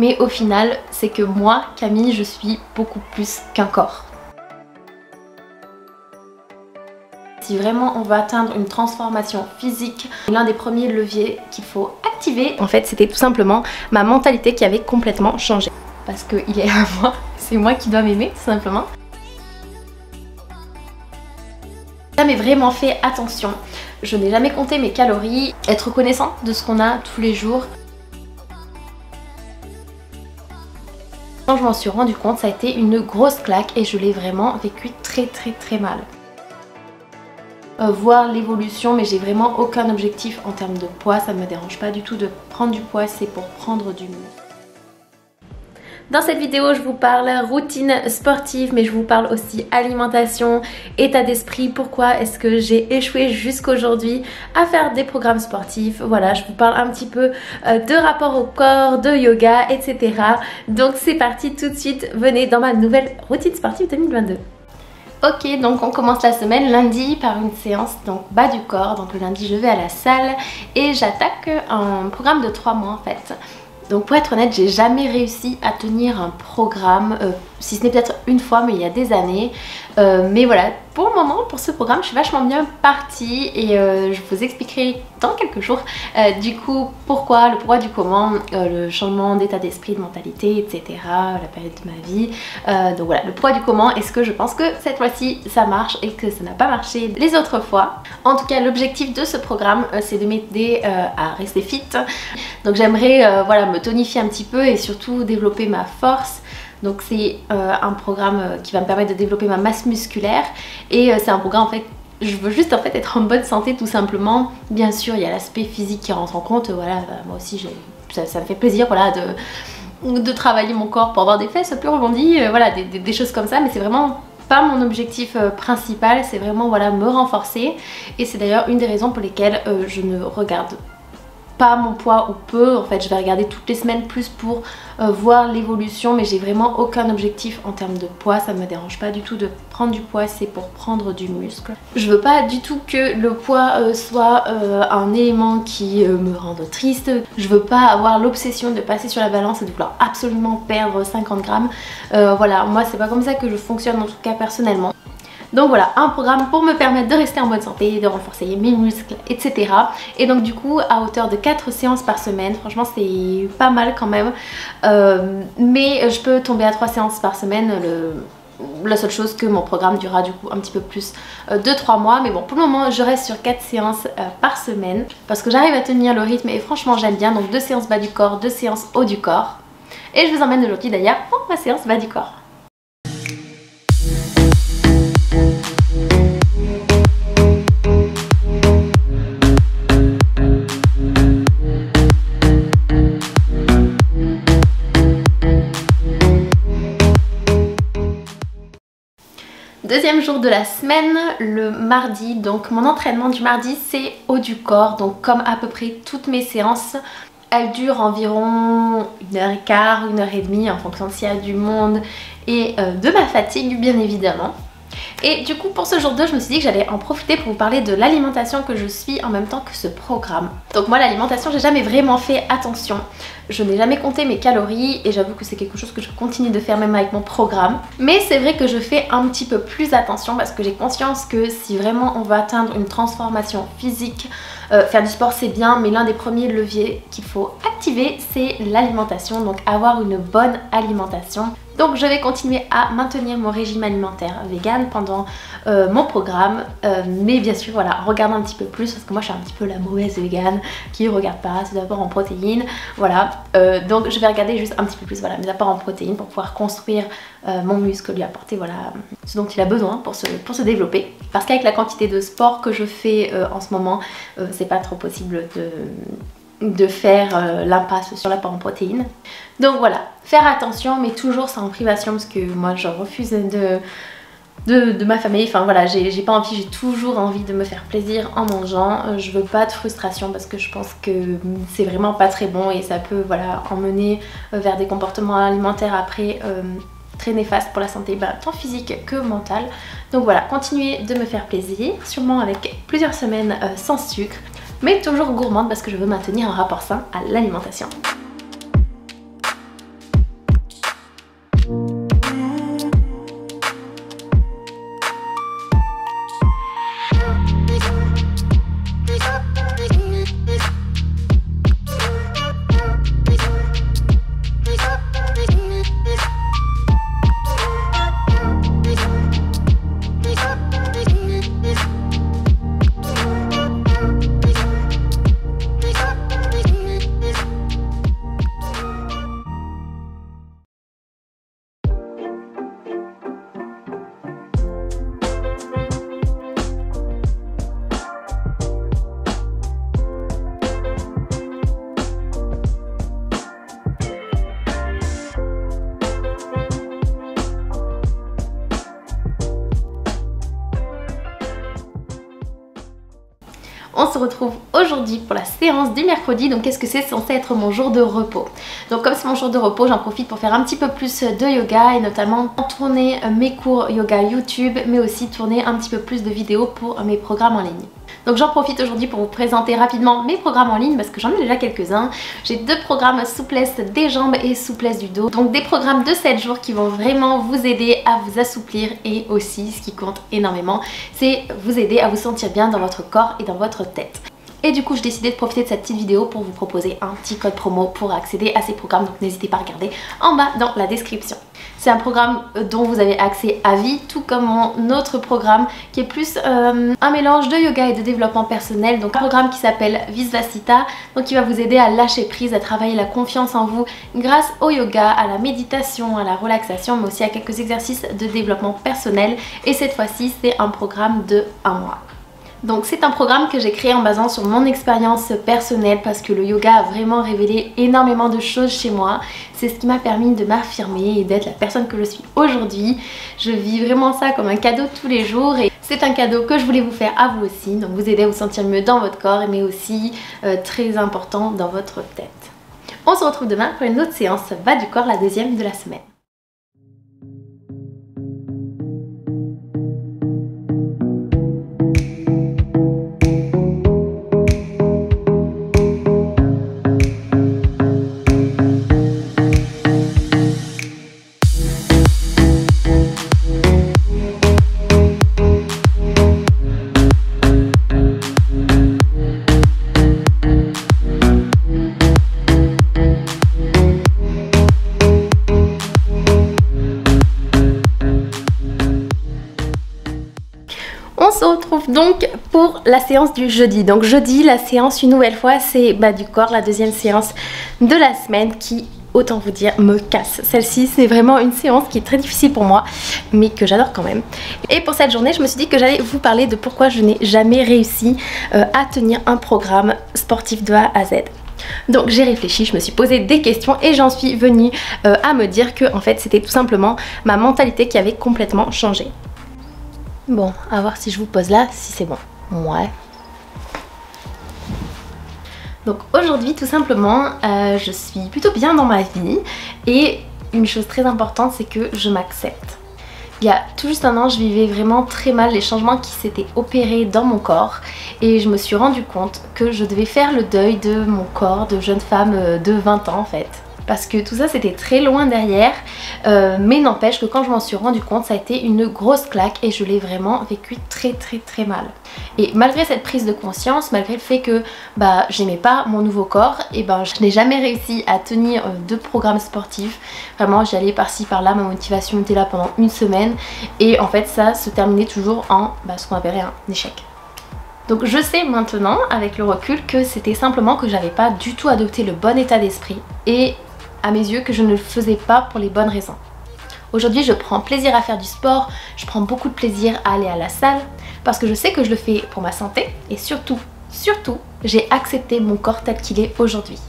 mais au final c'est que moi, Camille, je suis beaucoup plus qu'un corps. Si vraiment on veut atteindre une transformation physique, l'un des premiers leviers qu'il faut activer, en fait, c'était tout simplement ma mentalité qui avait complètement changé. Parce qu'il est à moi, c'est moi qui dois m'aimer tout simplement. J'ai jamais vraiment fait attention, je n'ai jamais compté mes calories, être reconnaissant de ce qu'on a tous les jours. Quand je m'en suis rendu compte, ça a été une grosse claque et je l'ai vraiment vécu très mal. Voir l'évolution, mais j'ai vraiment aucun objectif en termes de poids, ça me dérange pas du tout de prendre du poids, c'est pour prendre du muscle. Dans cette vidéo, je vous parle routine sportive, mais je vous parle aussi alimentation, état d'esprit, pourquoi est-ce que j'ai échoué jusqu'aujourd'hui à faire des programmes sportifs. Voilà, je vous parle un petit peu de rapport au corps, de yoga, etc. Donc c'est parti tout de suite, venez dans ma nouvelle routine sportive 2022. Ok, donc on commence la semaine lundi par une séance donc bas du corps. Donc le lundi je vais à la salle et j'attaque un programme de 3 mois en fait. Donc pour être honnête, j'ai jamais réussi à tenir un programme, si ce n'est peut-être une fois mais il y a des années. Mais voilà, pour le moment, pour ce programme, je suis vachement bien partie et je vous expliquerai dans quelques jours du coup pourquoi, le pourquoi du comment, le changement d'état d'esprit, de mentalité, etc. La période de ma vie. Donc voilà, le pourquoi du comment, est-ce que je pense que cette fois-ci ça marche et que ça n'a pas marché les autres fois. En tout cas, l'objectif de ce programme, c'est de m'aider à rester fit. Donc j'aimerais voilà, me tonifier un petit peu et surtout développer ma force. Donc c'est un programme qui va me permettre de développer ma masse musculaire et c'est un programme en fait, je veux juste en fait être en bonne santé tout simplement. Bien sûr il y a l'aspect physique qui rentre en compte, voilà, moi aussi ça me fait plaisir voilà, de travailler mon corps pour avoir des fesses plus rebondies, voilà, des choses comme ça, mais c'est vraiment pas mon objectif principal, c'est vraiment voilà, me renforcer et c'est d'ailleurs une des raisons pour lesquelles je ne regarde pas mon poids ou peu, en fait je vais regarder toutes les semaines plus pour voir l'évolution, mais j'ai vraiment aucun objectif en termes de poids, ça me dérange pas du tout de prendre du poids, c'est pour prendre du muscle. Je veux pas du tout que le poids soit un élément qui me rende triste, je veux pas avoir l'obsession de passer sur la balance et de vouloir absolument perdre 50 grammes, voilà, moi c'est pas comme ça que je fonctionne en tout cas personnellement. Donc voilà, un programme pour me permettre de rester en bonne santé, de renforcer mes muscles, etc. Et donc du coup, à hauteur de 4 séances par semaine, franchement c'est pas mal quand même. Mais je peux tomber à 3 séances par semaine. La seule chose que mon programme durera du coup un petit peu plus de 3 mois. Mais bon, pour le moment, je reste sur 4 séances par semaine. Parce que j'arrive à tenir le rythme et franchement j'aime bien. Donc 2 séances bas du corps, 2 séances haut du corps. Et je vous emmène aujourd'hui d'ailleurs pour ma séance bas du corps. Deuxième jour de la semaine, le mardi, donc mon entraînement du mardi c'est haut du corps, donc comme à peu près toutes mes séances, elles durent environ 1h15, 1h30 en fonction de s'il y a du monde et de ma fatigue bien évidemment. Et du coup pour ce jour 2 je me suis dit que j'allais en profiter pour vous parler de l'alimentation que je suis en même temps que ce programme. Donc moi l'alimentation j'ai jamais vraiment fait attention, je n'ai jamais compté mes calories et j'avoue que c'est quelque chose que je continue de faire même avec mon programme. Mais c'est vrai que je fais un petit peu plus attention parce que j'ai conscience que si vraiment on veut atteindre une transformation physique, faire du sport c'est bien, mais l'un des premiers leviers qu'il faut activer c'est l'alimentation, donc avoir une bonne alimentation. Donc je vais continuer à maintenir mon régime alimentaire vegan pendant mon programme, mais bien sûr voilà, regarde un petit peu plus parce que moi je suis un petit peu la mauvaise vegan qui regarde pas ses apports en protéines, voilà, donc je vais regarder juste un petit peu plus voilà, mes apports en protéines pour pouvoir construire mon muscle, lui apporter voilà, ce dont il a besoin pour se développer, parce qu'avec la quantité de sport que je fais en ce moment, c'est pas trop possible de faire l'impasse sur l'apport en protéines. Donc voilà, faire attention mais toujours sans privation parce que moi je refuse de m'affamer, enfin voilà, j'ai pas envie, j'ai toujours envie de me faire plaisir en mangeant, je veux pas de frustration parce que je pense que c'est vraiment pas très bon et ça peut voilà, emmener vers des comportements alimentaires après très néfastes pour la santé tant physique que mentale. Donc voilà, continuer de me faire plaisir, sûrement avec plusieurs semaines sans sucre, mais toujours gourmande parce que je veux maintenir un rapport sain à l'alimentation. on se retrouve aujourd'hui pour la séance du mercredi. Donc qu'est-ce que c'est censé être mon jour de repos? Donc comme c'est mon jour de repos, j'en profite pour faire un petit peu plus de yoga et notamment tourner mes cours yoga YouTube, mais aussi tourner un petit peu plus de vidéos pour mes programmes en ligne. Donc j'en profite aujourd'hui pour vous présenter rapidement mes programmes en ligne parce que j'en ai déjà quelques-uns. J'ai 2 programmes souplesse des jambes et souplesse du dos. Donc des programmes de 7 jours qui vont vraiment vous aider à vous assouplir et aussi, ce qui compte énormément, c'est vous aider à vous sentir bien dans votre corps et dans votre tête. Et du coup, j'ai décidé de profiter de cette petite vidéo pour vous proposer un petit code promo pour accéder à ces programmes. Donc n'hésitez pas à regarder en bas dans la description. C'est un programme dont vous avez accès à vie, tout comme mon autre programme qui est plus un mélange de yoga et de développement personnel. Donc un programme qui s'appelle Visvasita, donc qui va vous aider à lâcher prise, à travailler la confiance en vous grâce au yoga, à la méditation, à la relaxation, mais aussi à quelques exercices de développement personnel. Et cette fois-ci, c'est un programme de 1 mois. Donc c'est un programme que j'ai créé en basant sur mon expérience personnelle parce que le yoga a vraiment révélé énormément de choses chez moi. C'est ce qui m'a permis de m'affirmer et d'être la personne que je suis aujourd'hui. Je vis vraiment ça comme un cadeau tous les jours et c'est un cadeau que je voulais vous faire à vous aussi. Donc vous aider à vous sentir mieux dans votre corps mais aussi très important dans votre tête. On se retrouve demain pour une autre séance bas du corps, la 2e de la semaine. On se retrouve donc pour la séance du jeudi. Donc jeudi, la séance une nouvelle fois, c'est bas du corps, la 2e séance de la semaine qui, autant vous dire, me casse. Celle-ci, c'est vraiment une séance qui est très difficile pour moi, mais que j'adore quand même. Et pour cette journée, je me suis dit que j'allais vous parler de pourquoi je n'ai jamais réussi à tenir un programme sportif de A à Z. Donc j'ai réfléchi, je me suis posé des questions et j'en suis venue à me dire que en fait c'était tout simplement ma mentalité qui avait complètement changé. Bon, à voir si je vous pose là, si c'est bon. Ouais. Donc aujourd'hui tout simplement, je suis plutôt bien dans ma vie et une chose très importante c'est que je m'accepte. Il y a tout juste 1 an, je vivais vraiment très mal les changements qui s'étaient opérés dans mon corps et je me suis rendu compte que je devais faire le deuil de mon corps de jeune femme de 20 ans en fait. Parce que tout ça c'était très loin derrière, mais n'empêche que quand je m'en suis rendu compte ça a été une grosse claque et je l'ai vraiment vécu très mal. Et malgré cette prise de conscience, malgré le fait que j'aimais pas mon nouveau corps, et je n'ai jamais réussi à tenir de programme sportif. Vraiment j'y allais par-ci par-là, ma motivation était là pendant 1 semaine et en fait ça se terminait toujours en ce qu'on appellerait un échec. Donc je sais maintenant avec le recul que c'était simplement que j'avais pas du tout adopté le bon état d'esprit et à mes yeux que je ne le faisais pas pour les bonnes raisons. Aujourd'hui je prends plaisir à faire du sport, je prends beaucoup de plaisir à aller à la salle parce que je sais que je le fais pour ma santé et surtout j'ai accepté mon corps tel qu'il est aujourd'hui.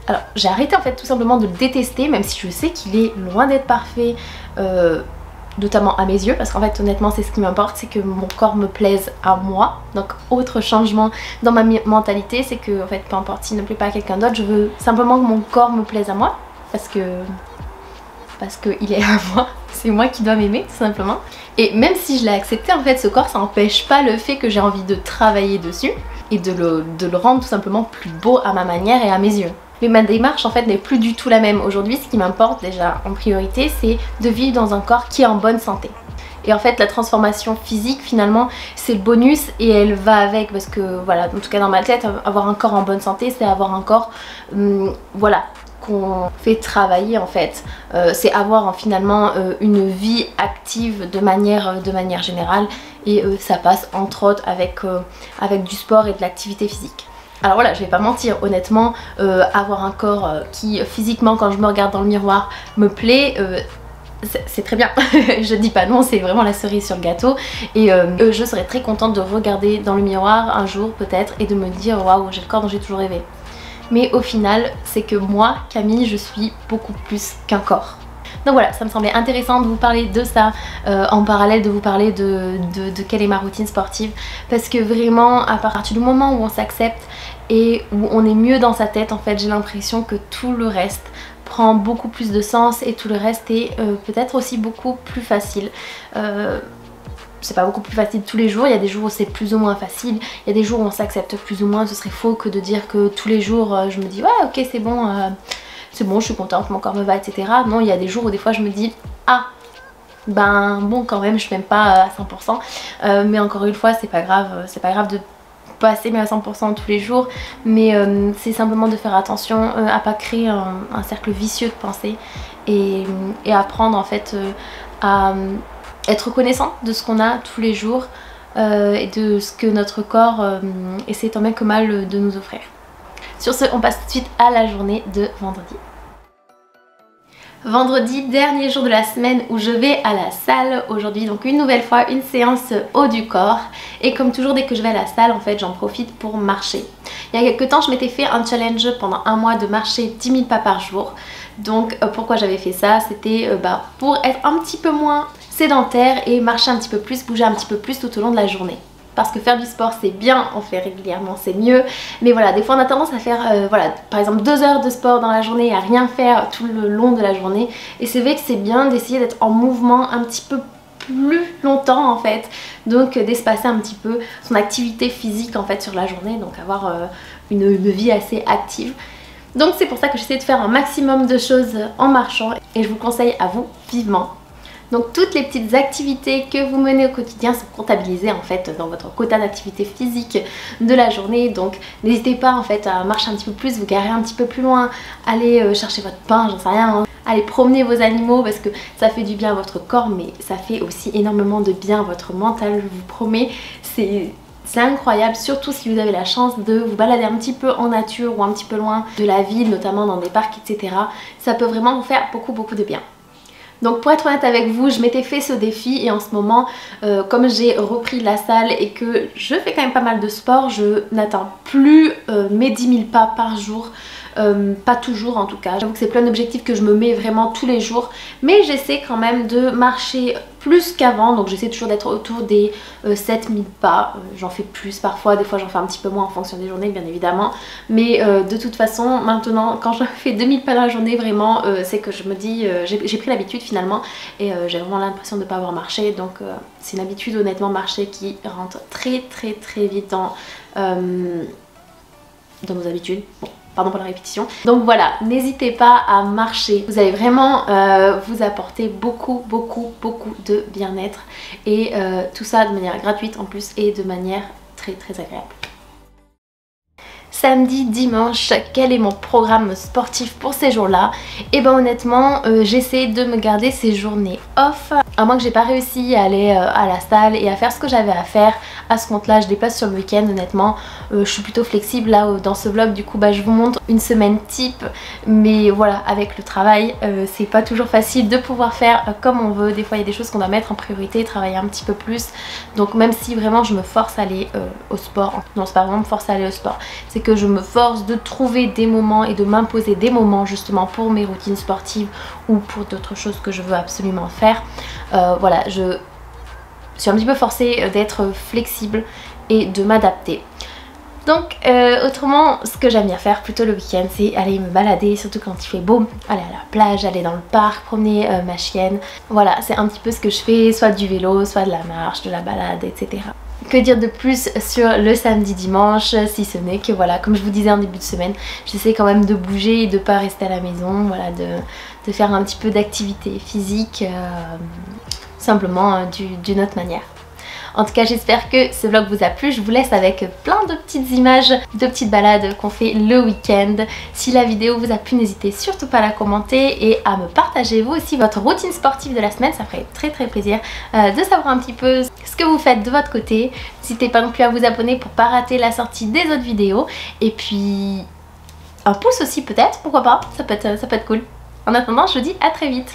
Alors j'ai arrêté en fait tout simplement de le détester même si je sais qu'il est loin d'être parfait, notamment à mes yeux parce qu'en fait honnêtement c'est ce qui m'importe, c'est que mon corps me plaise à moi. Donc autre changement dans ma mentalité, c'est que en fait peu importe s'il ne plaît pas à quelqu'un d'autre, je veux simplement que mon corps me plaise à moi parce que il est à moi, c'est moi qui dois m'aimer tout simplement. Et même si je l'ai accepté en fait ce corps, ça n'empêche pas le fait que j'ai envie de travailler dessus et de le rendre tout simplement plus beau à ma manière et à mes yeux. Mais ma démarche en fait n'est plus du tout la même. Aujourd'hui ce qui m'importe déjà en priorité c'est de vivre dans un corps qui est en bonne santé. Et en fait la transformation physique finalement c'est le bonus et elle va avec parce que voilà, en tout cas dans ma tête, avoir un corps en bonne santé c'est avoir un corps voilà, qu'on fait travailler en fait. C'est avoir finalement une vie active de manière générale et ça passe entre autres avec du sport et de l'activité physique. Alors voilà, je vais pas mentir, honnêtement, avoir un corps qui physiquement quand je me regarde dans le miroir me plaît, c'est très bien. Je dis pas non, c'est vraiment la cerise sur le gâteau et je serais très contente de regarder dans le miroir un jour peut-être et de me dire waouh, j'ai le corps dont j'ai toujours rêvé. Mais au final, c'est que moi, Camille, je suis beaucoup plus qu'un corps. Donc voilà, ça me semblait intéressant de vous parler de ça en parallèle de vous parler de quelle est ma routine sportive, parce que vraiment à partir du moment où on s'accepte et où on est mieux dans sa tête, en fait j'ai l'impression que tout le reste prend beaucoup plus de sens et tout le reste est peut-être aussi beaucoup plus facile. C'est pas beaucoup plus facile tous les jours, il y a des jours où c'est plus ou moins facile, il y a des jours où on s'accepte plus ou moins. Ce serait faux que de dire que tous les jours je me dis ouais ok c'est bon, je suis contente, mon corps me va, etc. Non, il y a des jours où des fois je me dis ah ben bon quand même je m'aime pas à 100%, mais encore une fois c'est pas grave de pas s'aimer à 100% tous les jours, mais c'est simplement de faire attention à pas créer un cercle vicieux de pensée et apprendre en fait à être reconnaissant de ce qu'on a tous les jours et de ce que notre corps essaie tant bien que mal de nous offrir. Sur ce, on passe tout de suite à la journée de vendredi. Vendredi, dernier jour de la semaine où je vais à la salle. Aujourd'hui donc une nouvelle fois une séance haut du corps, et comme toujours dès que je vais à la salle en fait j'en profite pour marcher. Il y a quelques temps je m'étais fait un challenge pendant un mois de marcher 10 000 pas par jour. Donc pourquoi j'avais fait ça, c'était pour être un petit peu moins sédentaire et marcher un petit peu plus, bouger un petit peu plus tout au long de la journée. Parce que faire du sport c'est bien, en fait régulièrement c'est mieux, mais voilà, des fois on a tendance à faire par exemple 2 heures de sport dans la journée et à rien faire tout le long de la journée, et c'est vrai que c'est bien d'essayer d'être en mouvement un petit peu plus longtemps en fait, donc d'espacer un petit peu son activité physique en fait sur la journée, donc avoir une vie assez active. Donc c'est pour ça que j'essaie de faire un maximum de choses en marchant et je vous conseille à vous vivement. Donc toutes les petites activités que vous menez au quotidien sont comptabilisées en fait dans votre quota d'activité physique de la journée. Donc n'hésitez pas en fait à marcher un petit peu plus, vous garer un petit peu plus loin, aller chercher votre pain, j'en sais rien, hein. Allez promener vos animaux parce que ça fait du bien à votre corps, mais ça fait aussi énormément de bien à votre mental, je vous promets. C'est incroyable, surtout si vous avez la chance de vous balader un petit peu en nature ou un petit peu loin de la ville, notamment dans des parcs, etc. Ça peut vraiment vous faire beaucoup de bien. Donc pour être honnête avec vous, je m'étais fait ce défi et en ce moment, comme j'ai repris la salle et que je fais quand même pas mal de sport, je n'atteins plus mes 10 000 pas par jour. Pas toujours en tout cas, j'avoue que c'est plein d'objectifs que je me mets vraiment tous les jours, mais j'essaie quand même de marcher plus qu'avant, donc j'essaie toujours d'être autour des 7000 pas, j'en fais plus parfois, des fois j'en fais un petit peu moins en fonction des journées bien évidemment, mais de toute façon maintenant quand je fais 2000 pas dans la journée vraiment c'est que je me dis, j'ai pris l'habitude finalement et j'ai vraiment l'impression de ne pas avoir marché, donc c'est une habitude honnêtement marcher qui rentre très vite dans nos habitudes. Bon. Pardon pour la répétition. Donc voilà, n'hésitez pas à marcher. Vous allez vraiment vous apporter beaucoup de bien-être et tout ça de manière gratuite en plus et de manière très agréable. Samedi, dimanche, quel est mon programme sportif pour ces jours-là? Et ben honnêtement, j'essaie de me garder ces journées off. À moins que j'ai pas réussi à aller à la salle et à faire ce que j'avais à faire, à ce compte-là, je déplace sur le week-end. Honnêtement, je suis plutôt flexible là dans ce vlog. Du coup, je vous montre une semaine type. Mais voilà, avec le travail, c'est pas toujours facile de pouvoir faire comme on veut. Des fois, il y a des choses qu'on doit mettre en priorité, travailler un petit peu plus. Donc même si vraiment je me force à aller au sport, non c'est pas vraiment me forcer à aller au sport, c'est que je me force de trouver des moments et de m'imposer des moments justement pour mes routines sportives ou pour d'autres choses que je veux absolument faire. Voilà, je suis un petit peu forcée d'être flexible et de m'adapter. Donc autrement, ce que j'aime bien faire plutôt le week-end, c'est aller me balader, surtout quand il fait beau, aller à la plage, aller dans le parc, promener ma chienne. Voilà, c'est un petit peu ce que je fais, soit du vélo, soit de la marche, de la balade, etc. Que dire de plus sur le samedi dimanche, si ce n'est que voilà, comme je vous disais en début de semaine, j'essaie quand même de bouger et de pas rester à la maison, voilà, de faire un petit peu d'activité physique, simplement d'une autre manière. En tout cas, j'espère que ce vlog vous a plu. Je vous laisse avec plein de petites images de petites balades qu'on fait le week-end. Si la vidéo vous a plu, n'hésitez surtout pas à la commenter et à me partager vous aussi votre routine sportive de la semaine. Ça ferait très plaisir de savoir un petit peu ce que vous faites de votre côté. N'hésitez pas non plus à vous abonner pour pas rater la sortie des autres vidéos. Et puis un pouce aussi peut-être, pourquoi pas, ça peut être cool. En attendant, je vous dis à très vite.